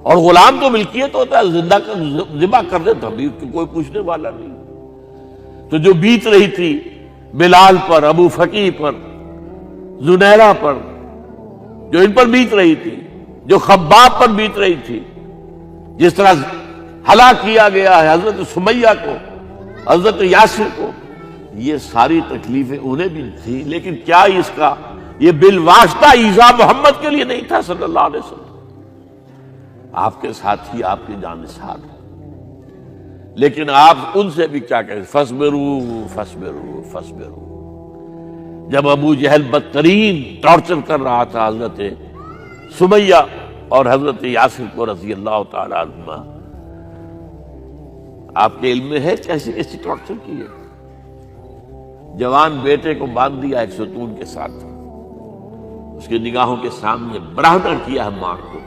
اور غلام تو ملکیت ہوتا ہے، زندہ کا ذبح کر دے تو ابھی کوئی پوچھنے والا نہیں۔ تو جو بیت رہی تھی بلال پر، ابو فقیہ پر، زنیرہ پر، جو ان پر بیت رہی تھی، جو خباب پر بیت رہی تھی، جس طرح ہلاک کیا گیا ہے حضرت سمیہ کو، حضرت یاسر کو، یہ ساری تکلیفیں انہیں بھی تھی، لیکن کیا اس کا یہ بالواسطہ ایذا محمد کے لیے نہیں تھا صلی اللہ علیہ وسلم؟ آپ کے ساتھ ہی آپ کی جانثار ہے، لیکن آپ ان سے بھی کیا کہیں، فصبروا فصبروا فصبروا۔ جب ابو جہل بدترین ٹارچر کر رہا تھا حضرت سمیہ اور حضرت یاسر کو رضی اللہ تعالی عنہما، آپ کے علم میں ہے کیسی کیسی ٹارچر کی ہے؟ جوان بیٹے کو باندھ دیا ایک ستون کے ساتھ، اس کی نگاہوں کے سامنے برہنہ کیا ہے ماں کو،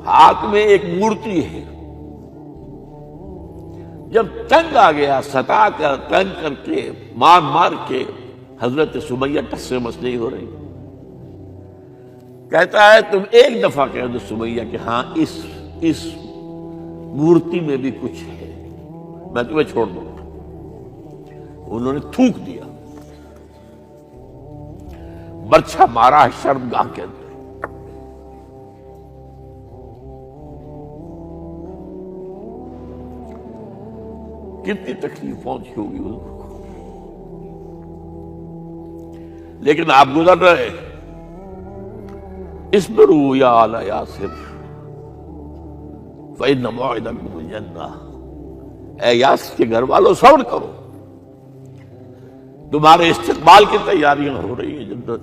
ہاتھ میں ایک مورتی ہے، جب تنگ آ گیا ستا کر تنگ کر کے مار مار کے حضرت سمیہ ٹس سے مس نہیں ہو رہی، کہتا ہے تم ایک دفعہ کہہ دو سمیہ کہ ہاں اس مورتی میں بھی کچھ ہے، میں تمہیں چھوڑ دوں گا۔ انہوں نے تھوک دیا، برچھا مارا شرمگاہ کے اندر۔ کتنی تکلیف پہنچی ہوگی ان کو، لیکن آپ گزر رہے، اصبروا یا آل یاسر فإن موعدکم الجنہ، اے یاسر کے گھر والوں صبر کرو، تمہارے استقبال کی تیاریاں ہو رہی ہیں جنت۔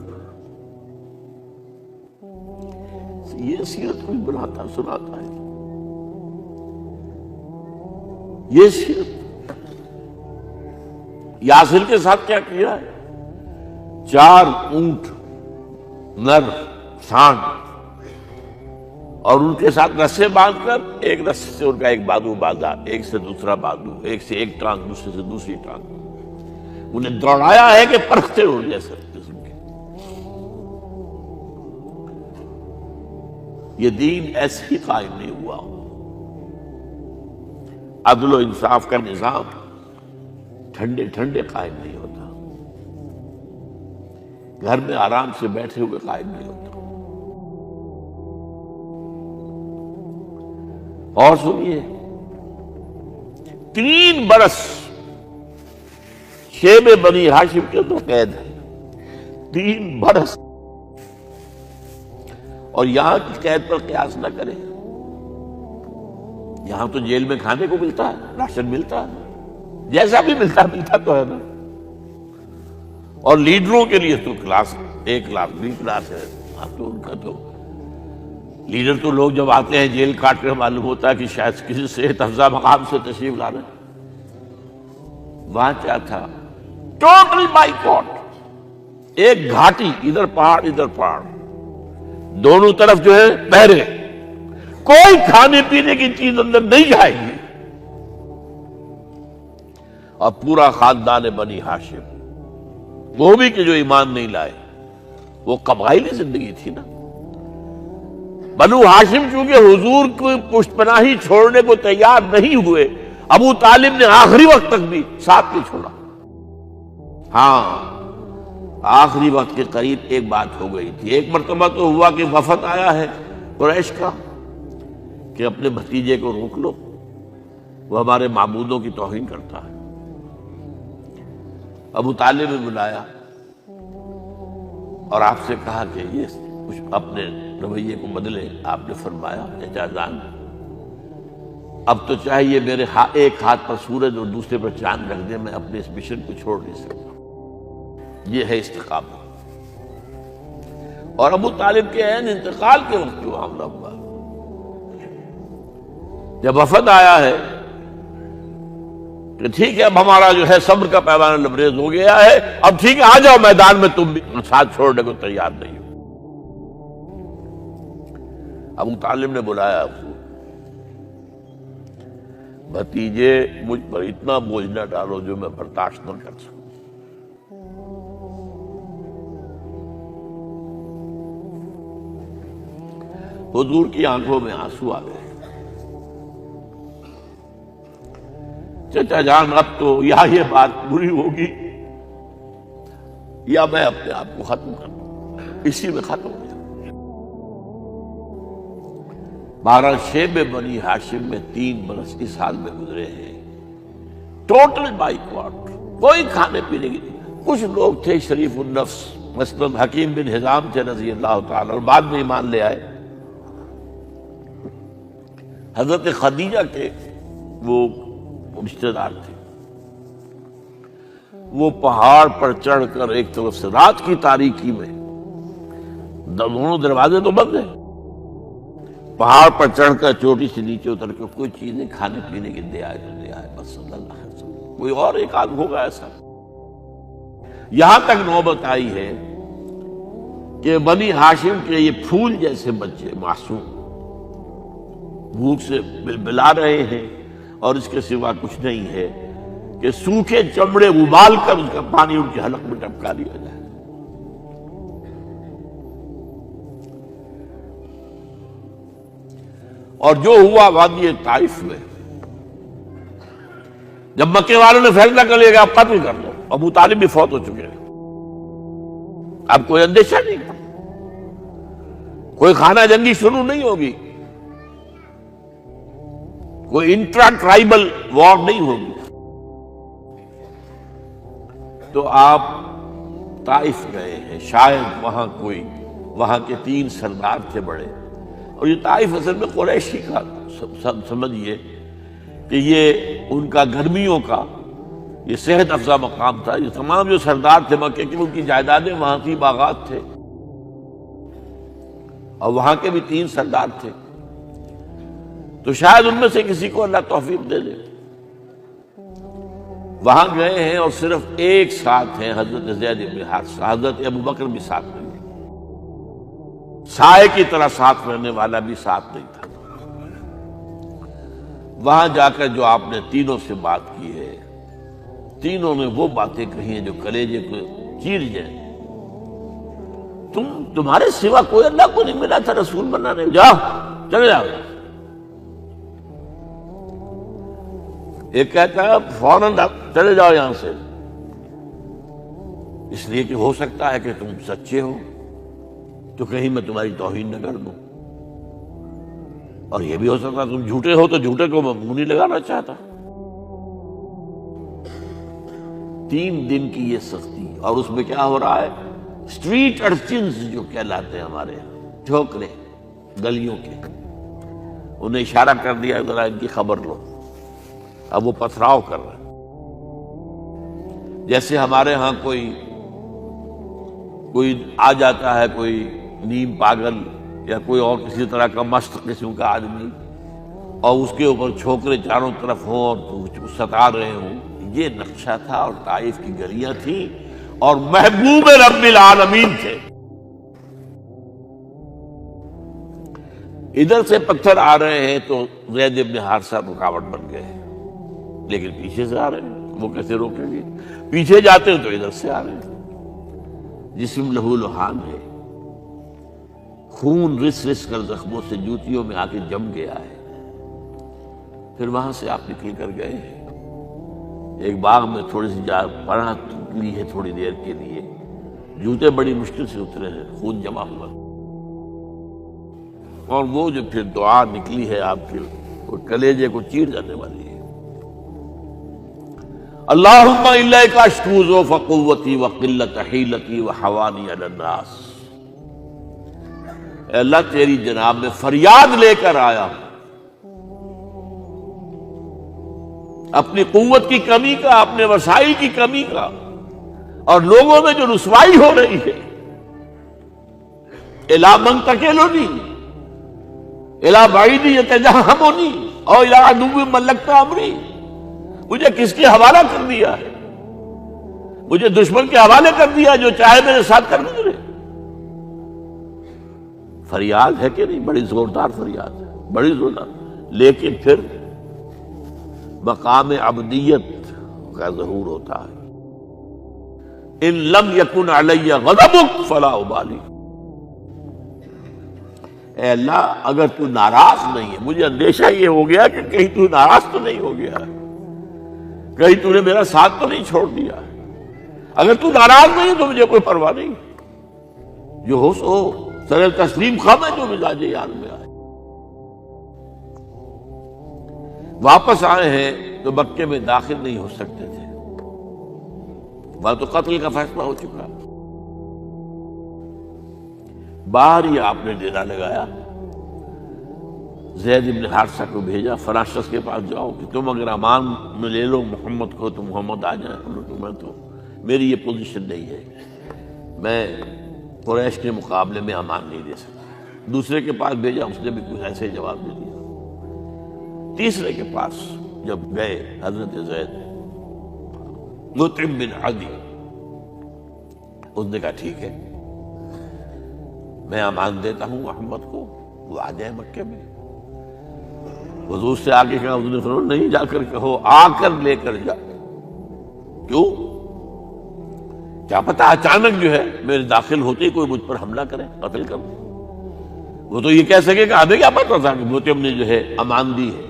یہ سیرت کوئی بناتا سناتا ہے، یہ سیرت یاسر کے ساتھ کیا کیا ہے؟ 4 اونٹ نر سانڈ، اور ان کے ساتھ رسے باندھ کر ایک رسے سے ان کا ایک بازو باندھا، ایک سے دوسرا بازو، ایک سے ایک ٹانگ، دوسرے سے دوسری ٹانگ، انہیں دوڑایا ہے کہ پرکھتے ہو جیسے قسم کے۔ یہ دین ایسے ہی قائم نہیں ہوا، عدل و انصاف کا نظام ٹھنڈے ٹھنڈے قائم نہیں ہوتا، گھر میں آرام سے بیٹھے ہوئے قائم نہیں ہوتا۔ اور سنیے، 3 برس شیب بنی ہاشم کے تو قید ہے، 3 برس، اور یہاں کی قید پر قیاس نہ کریں، یہاں تو جیل میں کھانے کو ملتا ہے، راشن ملتا ہے، جیسا بھی ملتا تو ہے نا، اور لیڈروں کے لیے تو class A class B class ہے، تو ان کا تو لیڈر تو لوگ جب آتے ہیں جیل کاٹ کر معلوم ہوتا ہے کہ شاید کسی صحت افزا مقام سے تشریف لا رہے ہیں۔ وہاں کیا تھا؟ ٹوٹل بائیکاٹ، ایک گھاٹی، ادھر پہاڑ ادھر پہاڑ، دونوں طرف جو ہے پہرے، کوئی کھانے پینے کی چیز اندر نہیں جائے گی، اور پورا خاندان بنی ہاشم، وہ بھی کہ جو ایمان نہیں لائے، وہ قبائلی زندگی تھی نا۔ بنو ہاشم چونکہ حضور کو پشت پناہی چھوڑنے کو تیار نہیں ہوئے، ابو طالب نے آخری وقت تک بھی ساتھ نہیں چھوڑا۔ ہاں، آخری وقت کے قریب ایک بات ہو گئی تھی، ایک مرتبہ تو ہوا کہ وفد آیا ہے قریش کا کہ اپنے بھتیجے کو روک لو، وہ ہمارے معبودوں کی توہین کرتا ہے۔ ابو طالب نے بلایا اور آپ سے کہا کہ یہ کچھ اپنے رویے کو بدلے۔ آپ نے فرمایا چچا جان، اب تو چاہیے میرے ایک ہاتھ پر سورج اور دوسرے پر چاند رکھ دے، میں اپنے اس مشن کو چھوڑ نہیں سکتا۔ یہ ہے استقامت۔ اور ابو طالب کے عین انتقال کے وقت جو معاملہ ہوا، جب وفد آیا ہے کہ ٹھیک ہے اب ہمارا جو ہے صبر کا پیمانہ لبریز ہو گیا ہے، اب ٹھیک ہے آ جاؤ میدان میں، تم بھی ساتھ چھوڑنے کو تیار نہیں ہو۔ ابو طالب نے بلایا، بھتیجے مجھ پر اتنا بوجھ نہ ڈالو جو میں برداشت نہ کر سکوں۔ حضور کی آنکھوں میں آنسو آ گئے. چچا جان اب تو یا یہ بات بری ہوگی یا میں اپنے آپ کو ختم کر دوں. اسی میں ختم ہو گیا. بہرحال شیب بنی ہاشم میں 3 برس اس حال میں گزرے ہیں. ٹوٹل بائیکاٹ، کوئی کھانے پینے کی نہیں. کچھ لوگ تھے شریف النفس، مثلاً حکیم بن حزام تھے رضی اللہ تعالی، اور بعد میں ایمان لے آئے. حضرت خدیجہ کے وہ رشتہ دار تھے. وہ پہاڑ پر چڑھ کر ایک طرف سے رات کی تاریکی میں، دونوں دروازے تو بند ہیں، پہاڑ پر چڑھ کر چوٹی سے نیچے اتر کے کوئی چیزیں کھانے پینے کی دے آئے تو دے آئے. بس صلی اللہ علیہ وسلم. کوئی اور ایک آدھ ہوگا ایسا. یہاں تک نوبت آئی ہے کہ بنی ہاشم کے یہ پھول جیسے بچے معصوم بھوک سے بلبلا رہے ہیں، اور اس کے سوا کچھ نہیں ہے کہ سوکھے چمڑے ابال کر اس کا پانی ان کے حلق میں ٹپکا دیا جائے. اور جو ہوا وادی طائف میں، جب مکے والوں نے فیصلہ کر لیا کہ آپ قتل کر دو، ابو طالب بھی فوت ہو چکے ہیں، اب کوئی اندیشہ نہیں، کوئی خانہ جنگی شروع نہیں ہوگی، کوئی انٹرا ٹرائبل وار نہیں ہوگی. تو آپ طائف گئے ہیں. شاید وہاں کے 3 سردار تھے بڑے، اور یہ طائف اصل میں قریشی کا سمجھیے کہ یہ ان کا گرمیوں کا یہ صحت افزا مقام تھا. یہ تمام جو سردار تھے مکے کے، ان کی جائیدادیں وہاں کی باغات تھے، اور وہاں کے بھی 3 سردار تھے. تو شاید ان میں سے کسی کو اللہ توفیق دے دے. وہاں گئے ہیں اور صرف ایک ساتھ ہیں، حضرت زید بن حارثہ. حضرت ابو بکر بھی ساتھ نہیں ہے، سائے کی طرح ساتھ رہنے والا بھی ساتھ نہیں تھا. وہاں جا کر جو آپ نے تینوں سے بات کی ہے، تینوں نے وہ باتیں کہی ہیں جو کلیجے کو چیر جائیں. تمہارے سوا کوئی اللہ کو نہیں ملا تھا رسول بنانے. جاؤ چلے جاؤ. ایک کہتا ہے فوراً چلے جاؤ یہاں سے، اس لیے کہ ہو سکتا ہے کہ تم سچے ہو تو کہیں میں تمہاری توہین نہ کر دوں، اور یہ بھی ہو سکتا ہے تم جھوٹے ہو تو جھوٹے کو میں منہ نہیں لگانا چاہتا. 3 دن کی یہ سختی، اور اس میں کیا ہو رہا ہے؟ اسٹریٹ ارچنز جو کہلاتے ہیں ہمارے یہاں، ٹھوکرے گلیوں کے، انہیں اشارہ کر دیا ذرا ان کی خبر لو. اب وہ پتھراؤ کر رہے ہیں. جیسے ہمارے ہاں کوئی آ جاتا ہے، کوئی نیم پاگل یا کوئی اور کسی طرح کا مست قسم کا آدمی، اور اس کے اوپر چھوکرے چاروں طرف ہوں اور ستا رہے ہوں. یہ نقشہ تھا، اور طائف کی گلیاں تھیں، اور محبوب رب العالمین تھے. ادھر سے پتھر آ رہے ہیں تو زید بن حارثہ رکاوٹ بن گئے، لیکن پیچھے سے آ رہے ہیں، وہ کیسے روکیں گے؟ پیچھے جاتے ہیں تو ادھر سے آ رہے ہیں. جسم لہو لہان ہے، خون رس رس کر زخموں سے جوتیوں میں آ کے جم گیا ہے. پھر وہاں سے آپ نکل کر گئے ہیں. ایک باغ میں تھوڑی سی پناہ لی ہے تھوڑی دیر کے لیے. جوتے بڑی مشکل سے اترے ہیں، خون جمع ہوا، اور وہ جو پھر دعا نکلی ہے آپ کے، وہ کلیجے کو چیر جانے والی ہے. اللہم الیک اشکو ضعف قوتی وقلت حیلتی وحوانی علی الناس. اے اللہ تیری جناب میں فریاد لے کر آیا ہوں اپنی قوت کی کمی کا، اپنے وسائل کی کمی کا، اور لوگوں میں جو رسوائی ہو رہی ہے. الی من تکلنی الی بعید یتجہمنی اور الی عدو ملکت امری. مجھے کس کے حوالہ کر دیا ہے؟ مجھے دشمن کے حوالے کر دیا جو چاہے میرے ساتھ کر گزرے. فریاد ہے کہ نہیں؟ بڑی زوردار فریاد ہے، بڑی زوردار. لیکن پھر مقام عبدیت کا ظہور ہوتا ہے. ان لم یکن علی غضبک فلا ابالی. اے اللہ اگر تو ناراض نہیں ہے، مجھے اندیشہ یہ ہو گیا کہ کہیں تو ناراض تو نہیں ہو گیا، کہیں تو نے میرا ساتھ تو نہیں چھوڑ دیا۔ اگر تو ناراض نہیں تو مجھے کوئی پرواہ نہیں، جو ہو سو سر تسلیم خم ہے جو مزاج یار میں آئے۔ واپس آئے ہیں تو مکے میں داخل نہیں ہو سکتے تھے، وہاں تو قتل کا فیصلہ ہو چکا۔ باہر ہی آپ نے ڈیرا لگایا، زید بن حارثہ کو بھیجا، فلاں شخص کے پاس جاؤ کہ تم اگر امان میں لے لو محمد کو تو محمد آ جائیں، میں تو میری یہ پوزیشن نہیں ہے، میں قریش کے مقابلے میں امان نہیں دے سکتا۔ دوسرے کے پاس بھیجا، اس نے بھی کچھ ایسے جواب دے دیا۔ تیسرے کے پاس جب گئے حضرت زید، مطعم بن عدی، اس نے کہا ٹھیک ہے میں امان دیتا ہوں محمد کو، وہ آ جائے مکے میں۔ حضور سے آگے کہا، حضور نے فرمایا نہیں، جا کر کہو آ کر لے کر جا۔ کیوں؟ کیا پتہ اچانک جو ہے میرے داخل ہوتے ہی کوئی مجھ پر حملہ کرے، قتل کر دے۔ وہ تو یہ کہہ سکے کہ ہمیں کیا پتہ تھا کہ مطعم نے جو ہے امان دی ہے،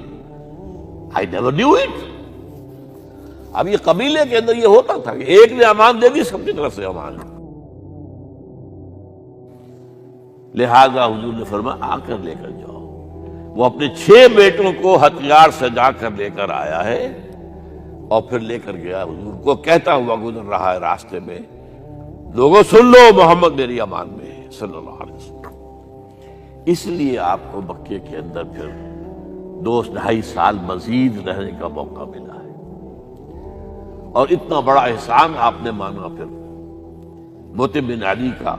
I never knew it۔ اب یہ قبیلے کے اندر یہ ہوتا تھا کہ ایک نے امان دے دی، سب کی طرف سے امان۔ لہذا حضور نے فرمایا آ کر لے کر جاؤ۔ وہ اپنے 6 بیٹوں کو ہتھیار سجا کر لے کر آیا ہے اور پھر لے کر گیا حضور کو، کہتا ہوا گزر رہا ہے راستے میں، لوگوں سن لو محمد میری امان میں ہے صلی اللہ علیہ وسلم۔ اس لیے آپ کو مکے کے اندر پھر 2-2.5 سال مزید رہنے کا موقع ملا ہے، اور اتنا بڑا احسان آپ نے مانا پھر مطعم بن عدی کا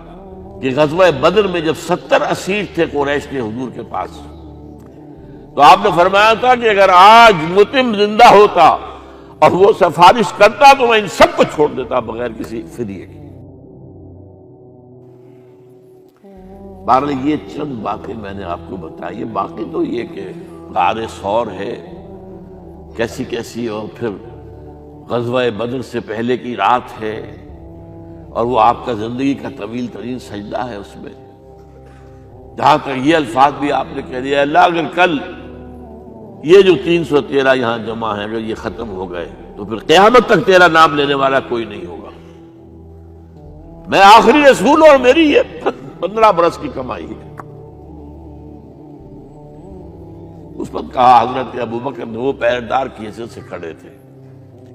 کہ غزوہ بدر میں جب 70 اسیر تھے قریش کے حضور کے پاس، تو آپ نے فرمایا تھا کہ اگر آج مطعم زندہ ہوتا اور وہ سفارش کرتا تو میں ان سب کو چھوڑ دیتا بغیر کسی فدیے کے۔ بہرحال یہ چند باتیں میں نے آپ کو بتائی، باقی تو یہ کہ غار ثور ہے کیسی کیسی، اور پھر غزوہ بدر سے پہلے کی رات ہے، اور وہ آپ کا زندگی کا طویل ترین سجدہ ہے۔ اس میں جہاں تک یہ الفاظ بھی آپ نے کہہ دیا، اللہ اگر کل یہ جو 313 یہاں جمع ہیں اگر یہ ختم ہو گئے تو پھر قیامت تک تیرا نام لینے والا کوئی نہیں ہوگا، میں آخری رسول اور میری یہ 15 برس کی کمائی ہے۔ اس وقت کہا حضرت ابوبکر نے، وہ پہریدار کی حیثیت سے کھڑے تھے،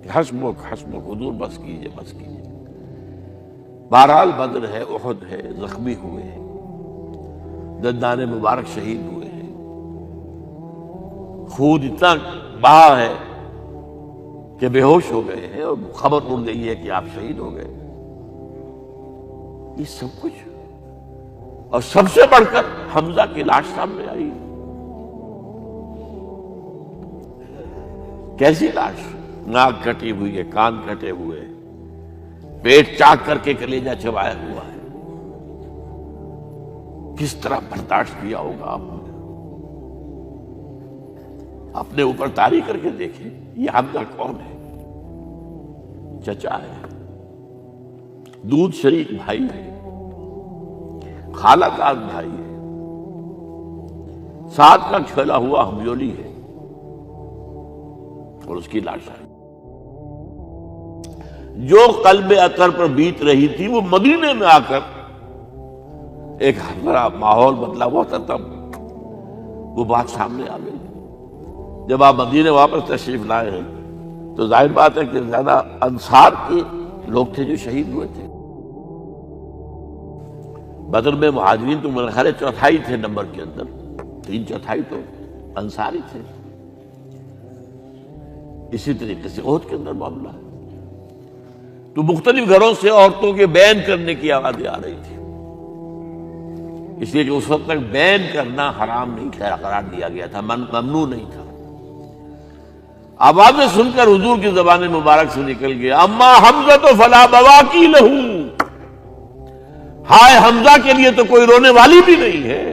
کہ حسبک حسبک حضور بس کیجئے بس کیجئے۔ بہرحال بدر ہے، احد ہے، زخمی ہوئے ہیں، دندان مبارک شہید ہوئے ہیں، خون اتنا بہا ہے کہ بے ہوش ہو گئے ہیں، اور خبر اڑ گئی ہے کہ آپ شہید ہو گئے۔ یہ سب کچھ، اور سب سے بڑھ کر حمزہ کی لاش سامنے آئی۔ کیسی لاش؟ ناک کٹی ہوئی ہے، کان کٹے ہوئے، پیٹ چاک کر کے کلیجہ چبایا ہوا ہے۔ کس طرح برداشت کیا ہوگا آپ نے؟ اپنے اوپر طاری کر کے دیکھیں، یہ حمزہ کون ہے؟ چچا ہے، دودھ شریک بھائی ہے، خالہ دار بھائی ہے، ساتھ کا کھیلا ہوا ہمجولی ہے، اور اس کی لاش ہے۔ جو قلب اطہر پر بیت رہی تھی وہ مدینے میں آ کر ایک بڑا ماحول بدلا ہوا تھا، تب وہ بات سامنے آ گئی۔ جب آپ مدینے واپس تشریف لائے ہیں تو ظاہر بات ہے کہ زیادہ انصار کے لوگ تھے جو شہید ہوئے تھے۔ بدر میں مہاجرین تو میرے خیال 1/4 تھے نمبر کے اندر، 3/4 تو انصاری تھے۔ اسی طریقے سے احد کے اندر معاملہ ہے، تو مختلف گھروں سے عورتوں کے بین کرنے کی آوازیں آ رہی تھی، اس لیے کہ اس وقت تک بین کرنا حرام نہیں قرار دیا گیا تھا، ممنوع نہیں تھا۔ آوازیں سن کر حضور کی زبان مبارک سے نکل گیا، اما حمزہ تو فلا بواکی لہو، ہائے حمزہ کے لیے تو کوئی رونے والی بھی نہیں ہے۔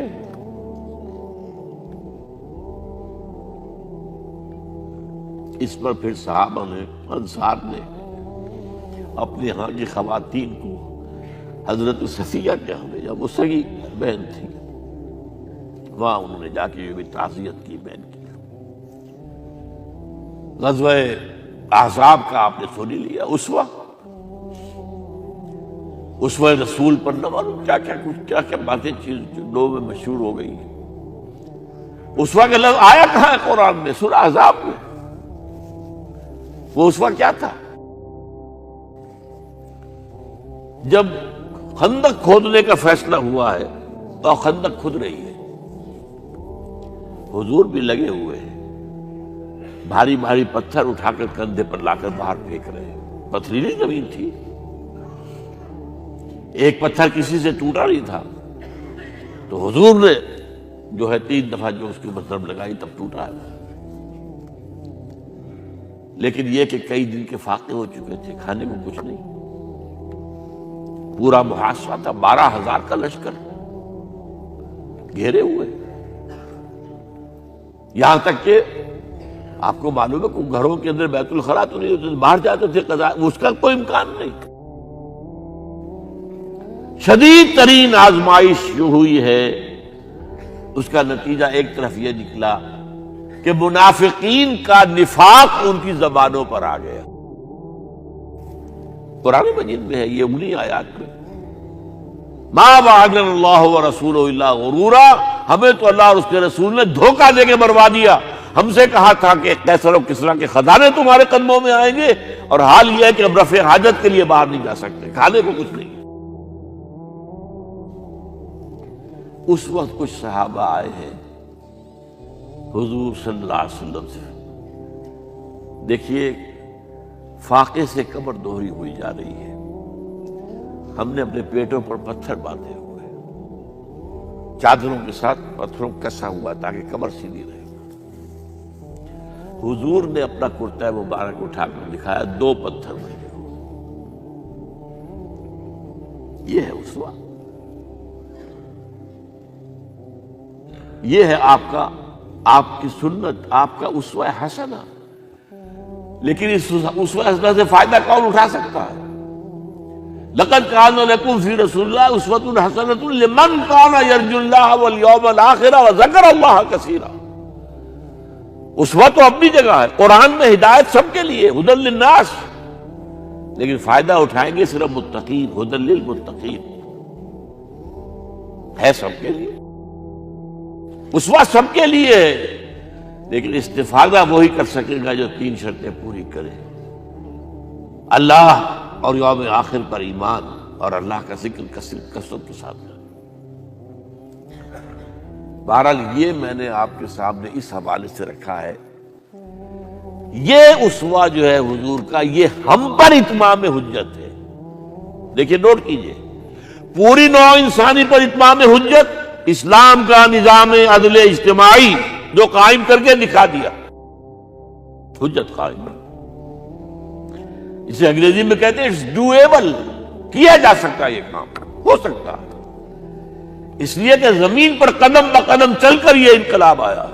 اس پر پھر صحابہ نے، انصار نے اپنے ہاں کی خواتین کو حضرت صفیہ کے ہاں بھیجا، وہ سگی بہن تھی، وہاں انہوں نے جا کے یہ بھی تعزیت کی بین کی۔ غزوہ احزاب کا آپ نے سن ہی لیا، اسوہ رسول پر نہ معلوم کیا کیا باتیں چیز لوگوں میں مشہور ہو گئی ہیں۔ اسوہ کا لفظ آیا کہاں ہے قرآن میں؟ سورہ احزاب میں۔ وہ اسوہ کیا تھا؟ جب خندق کھودنے کا فیصلہ ہوا ہے تو خندق کھد رہی ہے، حضور بھی لگے ہوئے ہیں، بھاری بھاری پتھر اٹھا کر کندھے پر لا کر باہر پھینک رہے ہیں، پتھریلی زمین تھی، ایک پتھر کسی سے ٹوٹا نہیں تھا، تو حضور نے جو ہے 3 دفعہ جو اس کی ضرب لگائی تب ٹوٹا ہے۔ لیکن یہ کہ کئی دن کے فاقے ہو چکے تھے، کھانے کو کچھ نہیں، پورا محاصرہ تھا، 12,000 کا لشکر گھیرے ہوئے، یہاں تک کہ آپ کو معلوم ہے کہ گھروں کے اندر بیت الخلا تو نہیں ہوتے، باہر جاتے تھے قضاء، اس کا کوئی امکان نہیں۔ شدید ترین آزمائش جو ہوئی ہے اس کا نتیجہ ایک طرف یہ نکلا کہ منافقین کا نفاق ان کی زبانوں پر آ گیا۔ قرآن مجید میں ہے یہ انہی آیات میں، ما وعدنا اللہ ورسولہ الا غرورا، ہمیں تو اللہ اور اس کے رسول نے دھوکہ دے کے مروا دیا۔ ہم سے کہا تھا کہ قیصر و کسریٰ کے خزانے تمہارے قدموں میں آئیں گے، اور حال یہ ہے کہ اب رفع حاجت کے لیے باہر نہیں جا سکتے، کھانے کو کچھ نہیں۔ اس وقت کچھ صحابہ آئے ہیں حضور صلی اللہ علیہ وسلم سے، دیکھیے فاقے سے کمر دوہری ہوئی جا رہی ہے، ہم نے اپنے پیٹوں پر پتھر باندھے ہوئے، چادروں کے ساتھ پتھروں کسا ہوا تاکہ کمر سیدھی رہے۔ حضور نے اپنا کرتا مبارک اٹھا کر دکھایا، 2 پتھر میں، یہ ہے اسوہ، یہ ہے آپ کی سنت، آپ کا اسوہ حسنہ۔ لیکن اس اسوہ حسنہ سے فائدہ کون اٹھا سکتا ہے؟ لقد کان لکم فی رسول اللہ اسوۃ حسنۃ لمن کان یرجو اللہ والیوم الآخر وذکر اللہ کثیرا۔ اسوہ تو اپنی جگہ ہے، قرآن میں ہدایت سب کے لیے، ھدی للناس، لیکن فائدہ اٹھائیں گے صرف متقین، ھدی للمتقین، ہے سب کے لیے، اسوہ سب کے لیے ہے، لیکن استفادہ وہی کر سکے گا جو 3 شرطیں پوری کرے، اللہ اور یوم آخر پر ایمان اور اللہ کا ذکر کثرت کے ساتھ۔ بہرحال یہ میں نے آپ کے سامنے اس حوالے سے رکھا ہے، یہ اسوہ جو ہے حضور کا، یہ ہم پر اتمام حجت ہے۔ دیکھیے نوٹ کیجئے، پوری نوع انسانی پر اتمام حجت، اسلام کا نظام عدل اجتماعی جو قائم کر کے دکھا دیا، حجت قائم ہے، اسے انگریزی میں کہتے ہیں اٹس ڈویبل، کیا جا سکتا ہے، یہ کام ہو سکتا ہے، اس لیے کہ زمین پر قدم بقدم چل کر یہ انقلاب آیا،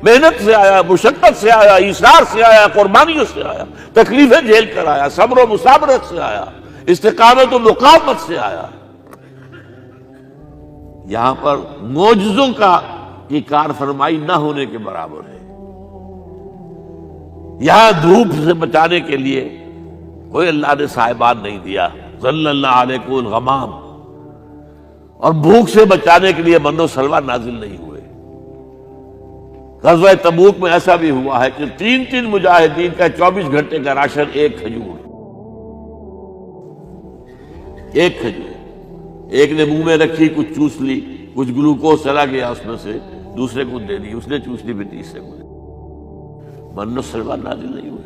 محنت سے آیا، مشقت سے آیا، ایثار سے آیا، قربانیوں سے آیا، تکلیفیں جھیل کر آیا، صبر و مصابرت سے آیا، استقامت و مقاومت سے آیا۔ یہاں پر معجزوں کی کار فرمائی نہ ہونے کے برابر ہے۔ یہاں دھوپ سے بچانے کے لیے کوئی اللہ نے صاحبان نہیں دیا، ظل اللہ علیکم الغمام، اور بھوک سے بچانے کے لیے من و سلوہ نازل نہیں ہوئے۔ غزوہ تبوک میں ایسا بھی ہوا ہے کہ 3 مجاہدین کا 24 گھنٹے کا راشن ایک کھجور، ایک نے منہ میں رکھی، کچھ چوس لی، کچھ گلوکوز چلا گیا اس میں سے، دوسرے کو دے دی، اس نے چوس لی، پھر تیسرے کو دے دی، من و سلوہ نازل نہیں ہوئے۔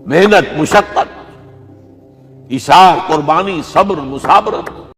محنت، مشقت، ایثار، قربانی، صبر، مصابرت،